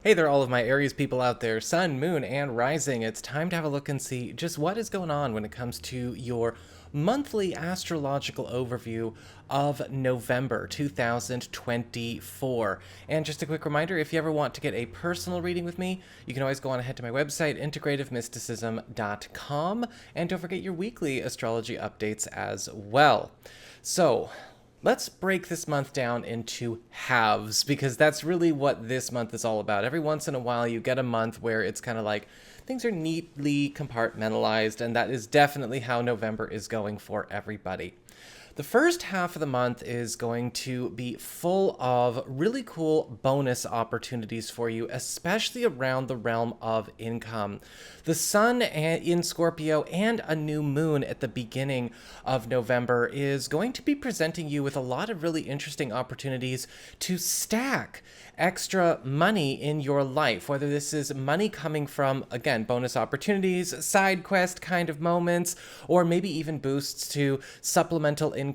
Hey there, all of my Aries people out there, Sun, Moon, and Rising. It's time to have a look and see just what is going on when it comes to your monthly astrological overview of November 2024. And just a quick reminder, if you ever want to get a personal reading with me, you can always go on ahead to my website, integrativemysticism.com, and don't forget your weekly astrology updates as well. So, let's break this month down into halves, because that's really what this month is all about. Every once in a while, you get a month where it's kind of like things are neatly compartmentalized, and that is definitely how November is going for everybody. The first half of the month is going to be full of really cool bonus opportunities for you, especially around the realm of income. The sun in Scorpio and a new moon at the beginning of November is going to be presenting you with a lot of really interesting opportunities to stack extra money in your life, whether this is money coming from, again, bonus opportunities, side quest kind of moments, or maybe even boosts to supplemental income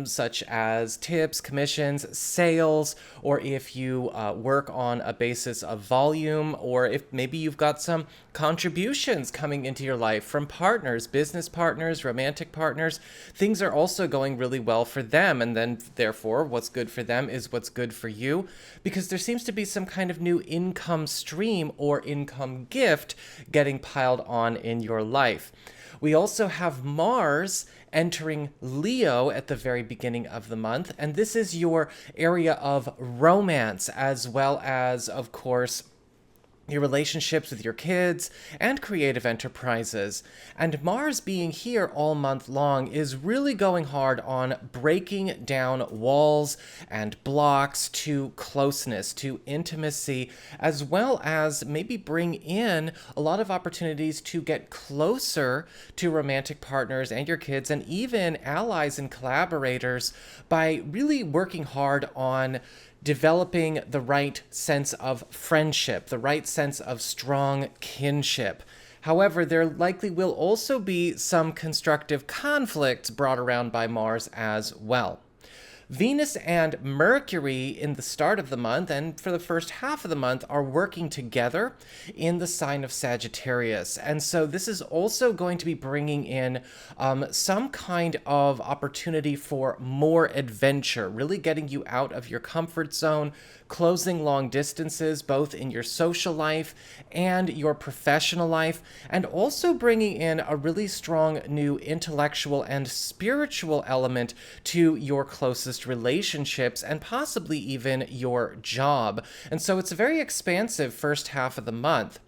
such as tips, commissions, sales, or if you work on a basis of volume, or if maybe you've got some contributions coming into your life from partners, business partners, romantic partners. Things are also going really well for them, and then therefore what's good for them is what's good for you, because there seems to be some kind of new income stream or income gift getting piled on in your life. We also have Mars entering Leo at the very beginning of the month, and this is your area of romance, as well as, of course, your relationships with your kids, and creative enterprises. And Mars being here all month long is really going hard on breaking down walls and blocks to closeness, to intimacy, as well as maybe bring in a lot of opportunities to get closer to romantic partners and your kids, and even allies and collaborators, by really working hard on developing the right sense of friendship, the right sense of strong kinship. However, there likely will also be some constructive conflicts brought around by Mars as well. Venus and Mercury in the start of the month and for the first half of the month are working together in the sign of Sagittarius. And so this is also going to be bringing in some kind of opportunity for more adventure, really getting you out of your comfort zone, closing long distances, both in your social life and your professional life, and also bringing in a really strong new intellectual and spiritual element to your closest relationships, and possibly even your job. And so it's a very expansive first half of the month.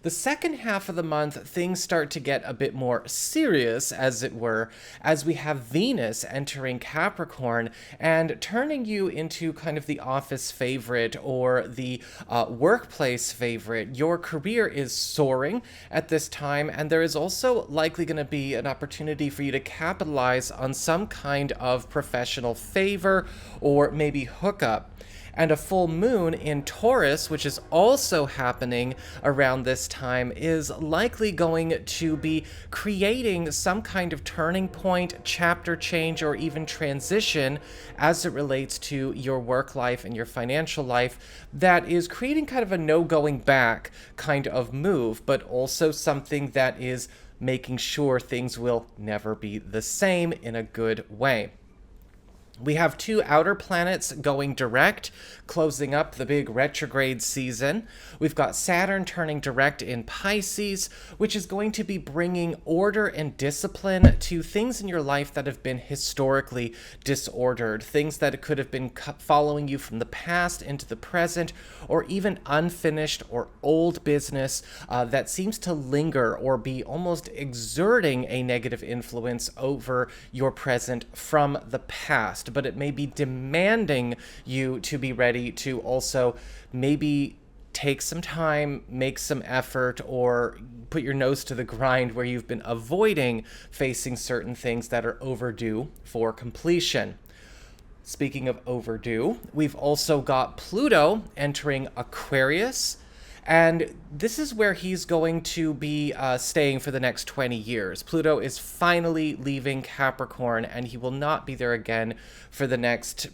The second half of the month, things start to get a bit more serious, as it were, as we have Venus entering Capricorn and turning you into kind of the office favorite or the workplace favorite. Your career is soaring at this time, and there is also likely going to be an opportunity for you to capitalize on some kind of professional favor or maybe hookup. And a full moon in Taurus, which is also happening around this time, is likely going to be creating some kind of turning point, chapter change, or even transition as it relates to your work life and your financial life, that is creating kind of a no going back kind of move, but also something that is making sure things will never be the same in a good way. We have two outer planets going direct, closing up the big retrograde season. We've got Saturn turning direct in Pisces, which is going to be bringing order and discipline to things in your life that have been historically disordered, things that could have been following you from the past into the present, or even unfinished or old business that seems to linger or be almost exerting a negative influence over your present from the past. But it may be demanding you to be ready to also maybe take some time, make some effort, or put your nose to the grind where you've been avoiding facing certain things that are overdue for completion. Speaking of overdue, we've also got Pluto entering Aquarius And this is where he's going to be staying for the next 20 years. Pluto is finally leaving Capricorn, and he will not be there again for the next,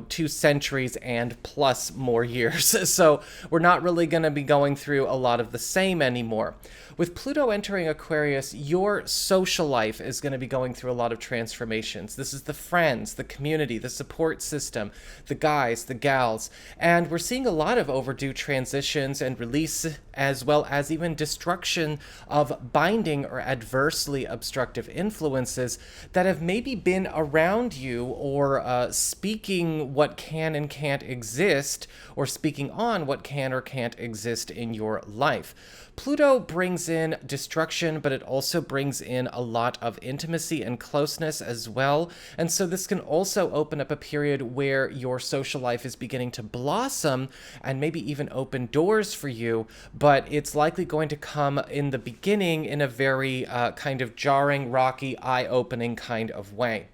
2 centuries and plus more years. So we're not really going to be going through a lot of the same anymore. With Pluto entering Aquarius, your social life is going to be going through a lot of transformations. This is the friends, the community, the support system, the guys, the gals, and we're seeing a lot of overdue transitions and release, as well as even destruction of binding or adversely obstructive influences that have maybe been around you, or speaking what can and can't exist, or speaking on what can or can't exist in your life. Pluto brings in destruction, but it also brings in a lot of intimacy and closeness as well. And so this can also open up a period where your social life is beginning to blossom and maybe even open doors for you, but it's likely going to come in the beginning in a very kind of jarring, rocky, eye-opening kind of way.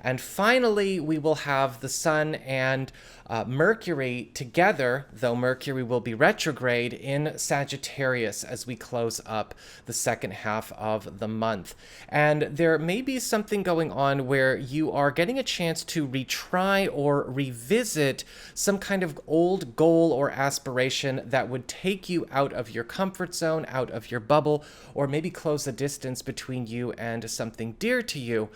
And finally, we will have the Sun and Mercury together, though Mercury will be retrograde, in Sagittarius as we close up the second half of the month. And there may be something going on where you are getting a chance to retry or revisit some kind of old goal or aspiration that would take you out of your comfort zone, out of your bubble, or maybe close the distance between you and something dear to you.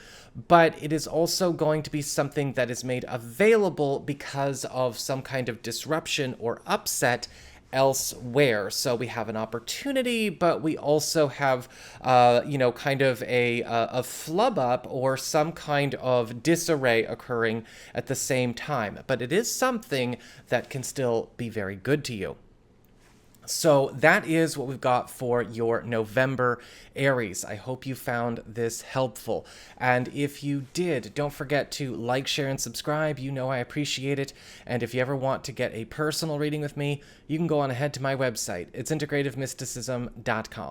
But it is also going to be something that is made available because of some kind of disruption or upset elsewhere. So we have an opportunity, but we also have, kind of a flub up or some kind of disarray occurring at the same time. But it is something that can still be very good to you. So that is what we've got for your November Aries. I hope you found this helpful. And if you did, don't forget to like, share, and subscribe. You know I appreciate it. And if you ever want to get a personal reading with me, you can go on ahead to my website. It's integrativemysticism.com.